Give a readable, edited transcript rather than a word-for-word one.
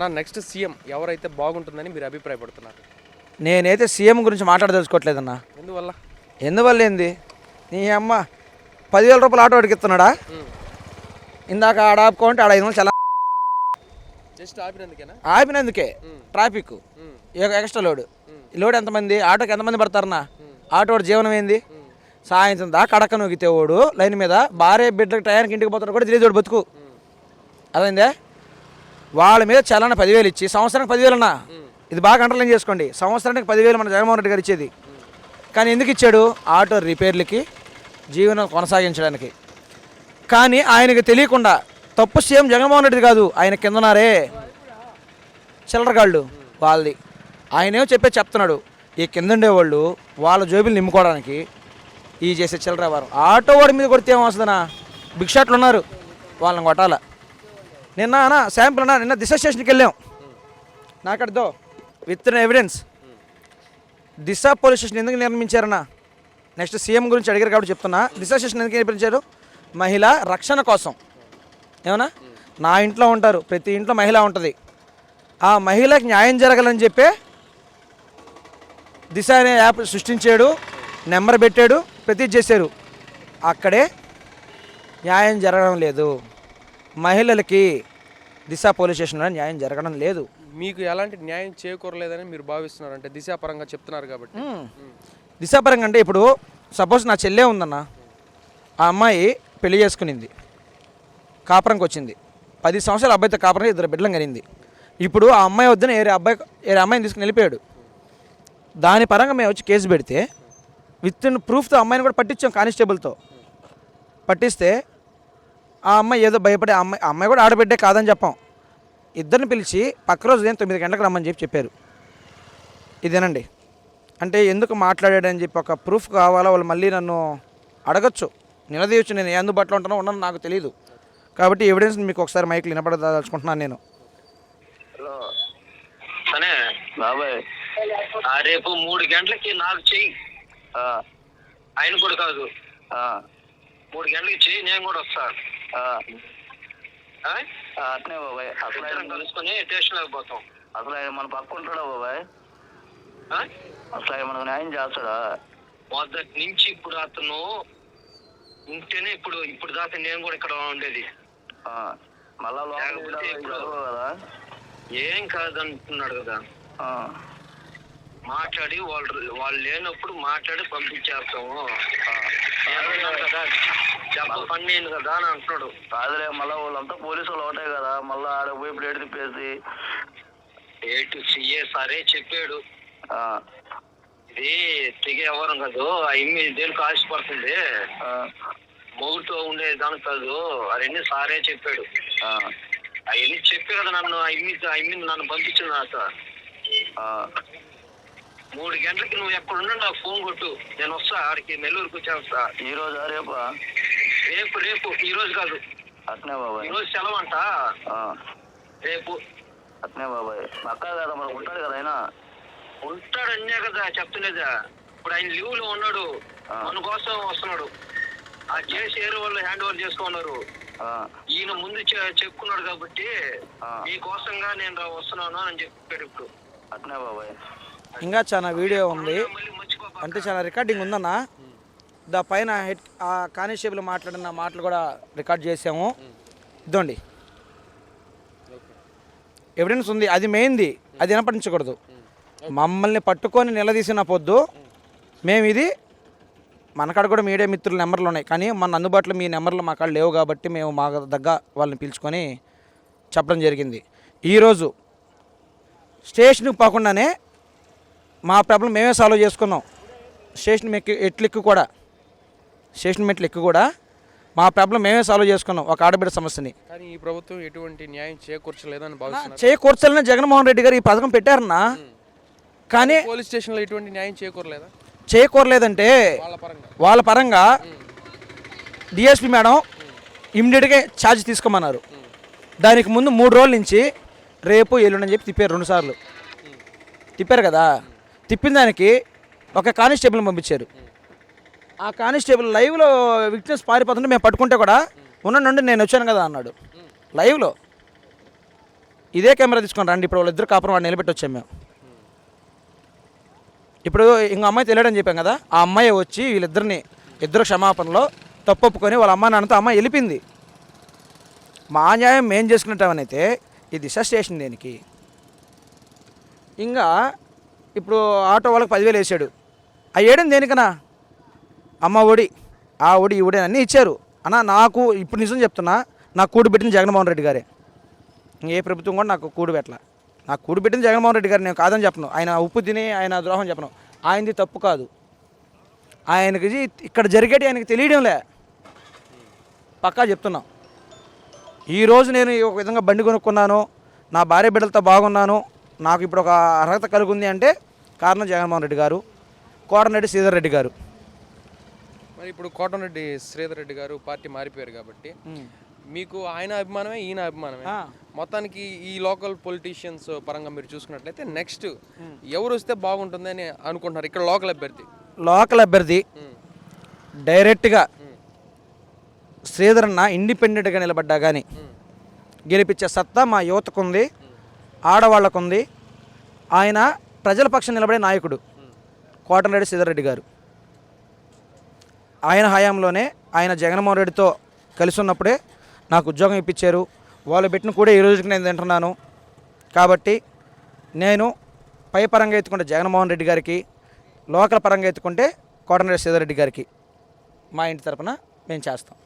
అన్న next CM ఎవరైతే బాగుంటుందని మీరు అభిప్రాయపడుతున్నారు? నేనైతే సీఎం గురించి మాట్లాడదలుచుకోవట్లేదన్నా. ఎందువల్ల ఏంది? నీ అమ్మ 10,000 రూపాయలు ఆటో వాడికి ఇస్తున్నాడా? ఇందాక ఆడ ఆపుకోంటే ఆడ 500 చాలా ఆపినందుకే ట్రాఫిక్ ఎక్స్ట్రా లోడ్ ఎంతమంది ఆటోకి ఎంతమంది పడతారన్నా? ఆటో జీవనం ఏంది? సాయంత్రం దాకా అడక్క నొక్కితే వాడు లైన్ మీద భార్య బిడ్డలకు టయానికి ఇంటికి పోతాడు కూడా తెలియదు వాడు బతుకు. అదేందే వాళ్ళ మీద చలానా 10,000 ఇచ్చి సంవత్సరానికి 10,000 అన్నా. ఇది బాగా అండర్లైన్ చేసుకోండి. సంవత్సరానికి 10,000 మన జగన్మోహన్ రెడ్డి గారు ఇచ్చేది. కానీ ఎందుకు ఇచ్చాడు? ఆటో రిపేర్లకి, జీవనం కొనసాగించడానికి. కానీ ఆయనకి తెలియకుండా తప్పు సీఎం జగన్మోహన్ రెడ్డి కాదు, ఆయన కిందనారే చిల్లరగాళ్ళు వాళ్ళది. ఆయనేమో చెప్తున్నాడు ఈ కింద ఉండేవాళ్ళు వాళ్ళ జోబులు నింపుకోవడానికి ఈ చేసే చిల్లర వారం. ఆటో వాడి మీద కొడితే ఏమొస్తుందన్నా? బిగ్ షాట్లు ఉన్నారు, వాళ్ళని కొట్టాల. నిన్న శాంపుల్ నిన్న దిశ స్టేషన్కి వెళ్ళాం. నాకడదో with evidence Disha police station ఎందుకు నిర్మించారన్నా? నెక్స్ట్ సీఎం గురించి అడిగారు కాబట్టి చెప్తున్నా. దిశ స్టేషన్ ఎందుకు నిర్మించారు? మహిళ రక్షణ కోసం. ఏమన్నా నా ఇంట్లో ఉంటారు, ప్రతి ఇంట్లో మహిళ ఉంటుంది. ఆ మహిళకి న్యాయం జరగాలని చెప్పే దిశ అనే యాప్ సృష్టించాడు, నెంబర్ పెట్టాడు, ప్రతి చేశారు. అక్కడే న్యాయం జరగడం లేదు. మహిళలకి దిశ పోలీస్ స్టేషన్లో న్యాయం జరగడం లేదు. మీకు ఎలాంటి న్యాయం చేకూరలేదని మీరు భావిస్తున్నారు? అంటే దిశాపరంగా చెప్తున్నారు కాబట్టి. దిశాపరంగా అంటే ఇప్పుడు సపోజ్ నా చెల్లె ఉందన్న, ఆ అమ్మాయి పెళ్లి చేసుకునింది, కాపురంకి వచ్చింది. 10 సంవత్సరాల అబ్బాయితో కాపురం 2 బిడ్డలు కనింది. ఇప్పుడు ఆ అమ్మాయి వద్దని వేరే అమ్మాయిని తీసుకుని వెళ్ళిపోయాడు. దాని పరంగా మేము వచ్చి కేసు పెడితే విత్ ఇన్ ప్రూఫ్తో అమ్మాయిని కూడా పట్టించాం, కానిస్టేబుల్తో పట్టిస్తే ఆ అమ్మాయి ఏదో భయపడే అమ్మాయి కూడా ఆడబిడ్డే కాదని చెప్పాం. ఇద్దరిని పిలిచి పక్క రోజు 9 గంటలకు రమ్మని చెప్పారు. ఇదేనండి. అంటే ఎందుకు మాట్లాడాడని చెప్పి ఒక ప్రూఫ్ కావాలా? వాళ్ళు మళ్ళీ నన్ను అడగచ్చు, నిలదీయచ్చు. నేను అందుబాటులో ఉంటానో ఉండను నాకు తెలియదు. కాబట్టి ఎవిడెన్స్ మీకు ఒకసారి మైక్లు వినపడదలుచుకుంటున్నాను నేను. హలో బాబాయ్, రేపు 3 గంటలకి నాకు చెయ్యి. ఆయన కూడా కాదు, 3 గంటలకి చెయ్యి, నేను కూడా వస్తా. అట్నే బాబాయ్, అసలు ఆయన కలుసుకొని స్టేషన్లోకి పోతాం. అసలు ఆయన మన పక్క ఉంటాడా బాబాయ్? అసలు ఆయన మనకు న్యాయం చేస్తాడా? మొదటి నుంచి ఇప్పుడు అతను ఉంటేనే ఇప్పుడు దాకా నేను కూడా ఇక్కడ ఉండేది. మళ్ళా కదా ఏం కాదంటున్నాడు కదా. మాట్లాడి వాళ్ళు లేనప్పుడు మాట్లాడి పంపించేస్తాము కదా, డబ్బు పని కదా అని అంటున్నాడు. కాదులే, మళ్ళీ వాళ్ళంతా పోలీసు వాళ్ళు ఒకటే కదా, మళ్ళీ ఆడ పోయి ప్లేట్ తిప్పేసి సిఏ సరే చెప్పాడు. ఇది తెగే ఎవరం కాదు, అవి దేనికి ఆశపడుతుంది, మొగుడుతో ఉండే దానికి కాదు, అవన్నీ సారే చెప్పాడు. అవన్నీ చెప్పే కదా నన్ను నన్ను పంపించింది. సార్ 3 గంటలకి నువ్వు ఎక్కడున్నా నాకు ఫోన్ కొట్టు, నేను వస్తా. ఆడికి నెల్లూరుకి వచ్చేస్తా. ఈ రోజు రేపు ఈ రోజు కాదు. అట్నే బాబాయ్, ఈ రోజు సెలవు అంట, రేపు. అట్నే బాబాయ్, అక్క కదా మరి ఉంటాడు కదా ఆయన. ఉంటాడు అన్నే కదా చెప్తలేదా. ఇప్పుడు ఆయన లీవ్ లో ఉన్నాడు, మన కోసం వస్తున్నాడు. ఆ చేసి ఏరు వాళ్ళు హ్యాండ్ ఓవర్ చేసుకున్నారు. ఈయన ముందు చెప్పుకున్నాడు కాబట్టి మీకోసంగా నేను వస్తున్నాను అని చెప్పాడు. ఇప్పుడు అట్నే బాబాయ్, ఇంకా చాలా వీడియో ఉంది, అంటే చాలా రికార్డింగ్ ఉందన్న. దా పైన ఆ కానిస్టేబుల్ మాట్లాడిన మాటలు కూడా రికార్డ్ చేసాము. ఇదండి ఎవిడెన్స్ ఉంది, అది మెయిన్ది, అది వినపడించకూడదు. మమ్మల్ని పట్టుకొని నిలదీసిన పొద్దు మేము ఇది మనకాడ కూడా మీడియా మిత్రుల నెంబర్లు ఉన్నాయి, కానీ మన అందుబాటులో మీ నెంబర్లు మా కాడ లేవు కాబట్టి మేము మా దగ్గర వాళ్ళని పిలుచుకొని చెప్పడం జరిగింది. ఈరోజు స్టేషన్కి పోకుండానే మా ప్రాబ్లం మేమే సాల్వ్ చేసుకున్నాం. స్టేషన్ మెట్లు ఎక్కి కూడా మా ప్రాబ్లం మేమే సాల్వ్ చేసుకున్నాం, ఒక ఆడబిడ్డ సమస్యని. కానీ ఈ ప్రభుత్వం ఎటువంటి న్యాయం చేకూర్చలేదని భావిస్తున్నారు. చేకూర్చాలని జగన్మోహన్ రెడ్డి గారు ఈ పథకం పెట్టారన్నా, కానీ పోలీస్ స్టేషన్లో ఎటువంటి న్యాయం చేకూరలేదంటే వాళ్ళ పరంగా డిఎస్పీ మేడం ఇమ్మీడియట్గా ఛార్జ్ తీసుకోమన్నారు. దానికి ముందు 3 రోజుల నుంచి రేపు ఎల్లుండని చెప్పి తిప్పారు. 2 సార్లు తిప్పారు కదా. తిప్పిన దానికి ఒక కానిస్టేబుల్ని పంపించారు. ఆ కానిస్టేబుల్ లైవ్లో విక్టిమ్స్ పారిపోతుంటే మేము పట్టుకుంటే కూడా ఉండండి నేను వచ్చాను కదా అన్నాడు లైవ్లో. ఇదే కెమెరా తీసుకొని రండి, ఇప్పుడు వాళ్ళిద్దరు కాపురం వాడు నిలబెట్టి వచ్చాము మేము. ఇప్పుడు ఇంకో అమ్మాయి తెలియడని చెప్పాం కదా, ఆ అమ్మాయి వచ్చి వీళ్ళిద్దరిని ఇద్దరు క్షమాపణలో తప్పు ఒప్పుకొని వాళ్ళ అమ్మ నాన్నతో అమ్మాయి వెళ్ళిపోయింది. మా న్యాయం మేం చేసుకునేటవనైతే ఈ దిశ స్టేషన్ దేనికి? ఇంకా ఇప్పుడు ఆటో వాళ్ళకి 10,000 వేసాడు, ఆ ఏడం దేనికనా? అమ్మ ఒడి, ఆ ఒడి ఈ ఒడి అన్నీ ఇచ్చారు అన్న. నాకు ఇప్పుడు నిజం చెప్తున్నా, నాకు కూడి పెట్టిన జగన్మోహన్ రెడ్డి గారే. ఏ ప్రభుత్వం కూడా నాకు కూడి పెట్టల. నాకు కూడి పెట్టిన జగన్మోహన్ రెడ్డి గారు, నేను కాదని చెప్పను. ఆయన ఉప్పు తిని ఆయన ద్రోహం చెప్పను. ఆయనది తప్పు కాదు, ఆయనకి ఇక్కడ జరిగేటి ఆయనకి తెలియడంలే. పక్కా చెప్తున్నాం. ఈరోజు నేను ఒక విధంగా బండి కొనుక్కున్నాను, నా భార్య బిడ్డలతో బాగున్నాను, నాకు ఇప్పుడు ఒక అర్హత కలుగుంది అంటే కారణం జగన్మోహన్ రెడ్డి గారు, కోటరెడ్డి శ్రీధర్ రెడ్డి గారు. మరి ఇప్పుడు కోటరెడ్డి శ్రీధర్ రెడ్డి గారు పార్టీ మారిపోయారు కాబట్టి మీకు ఆయన అభిమానమే ఈయన అభిమానమే. మొత్తానికి ఈ లోకల్ పొలిటీషియన్స్ పరంగా మీరు చూసుకున్నట్లయితే నెక్స్ట్ ఎవరు వస్తే బాగుంటుంది అని అనుకుంటున్నారు ఇక్కడ లోకల్ అభ్యర్థి? డైరెక్ట్గా శ్రీధర్ అన్న ఇండిపెండెంట్గా నిలబడ్డా కానీ గెలిపించే సత్తా మా యువతకు ఉంది, ఆడవాళ్లకు ఉంది. ఆయన ప్రజల పక్షం నిలబడే నాయకుడు కోటరెడ్డి శ్రీధర్ రెడ్డి గారు. ఆయన హయాంలోనే ఆయన జగన్మోహన్ రెడ్డితో కలిసి ఉన్నప్పుడే నాకు ఉద్యోగం ఇప్పించారు. వాళ్ళు పెట్టిన కూడా ఈ రోజుకి నేను తింటున్నాను. కాబట్టి నేను పై పరంగా ఎత్తుకుంటే జగన్మోహన్ రెడ్డి గారికి, లోకల్ పరంగా ఎత్తుకుంటే కోటరెడ్డి శ్రీధర్ రెడ్డి గారికి మా ఇంటి తరపున మేము చేస్తాం.